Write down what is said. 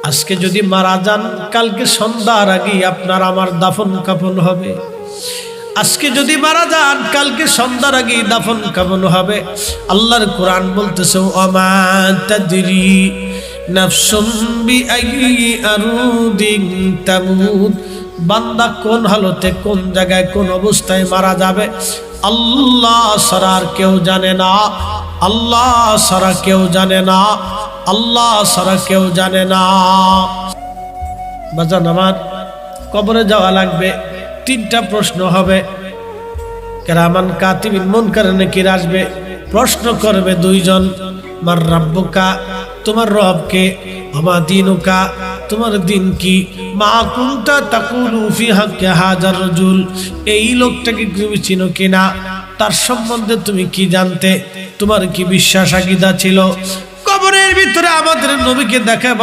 আজকে যদি মারা যান কালকে সন্ধ্যার আগেই আপনার আমার দাফন কাফন হবে। আজকে যদি মারা যান কালকে সন্ধ্যার আগেই দাফন কাফন হবে। আল্লাহর কোরআন বলতেছে ওমা তাদরি নাফসুম বিআইয়ি আরদিন তামুত, বান্দা কোন হালতে কোন জায়গায় কোন অবস্থায় মারা যাবে আল্লাহ ছাড়া আর কেউ জানে না, আল্লাহ ছাড়া কেউ জানে না, আল্লাহ ছাড়া কেউ জানে না। বাজান আমার, কবরে যাওয়া লাগবে, তিনটা প্রশ্ন হবে। কেরামান কাতিবিন মুনকার নাকির আসবে, প্রশ্ন করবে দুইজন, মার রাব্বুকা, তোমার রব কে, আমা দিনুকা, তোমার দিন কি, মা কুনতা তাকুলু ফি হাক্কি হাজার রাজুল, এই লোকটাকে তুমি চিনো কিনা, তার সম্বন্ধে তুমি কি জানতে, তোমার কি বিশ্বাস আকীদা ছিল। কবরের ভিতরে আমাদের নবীকে দেখা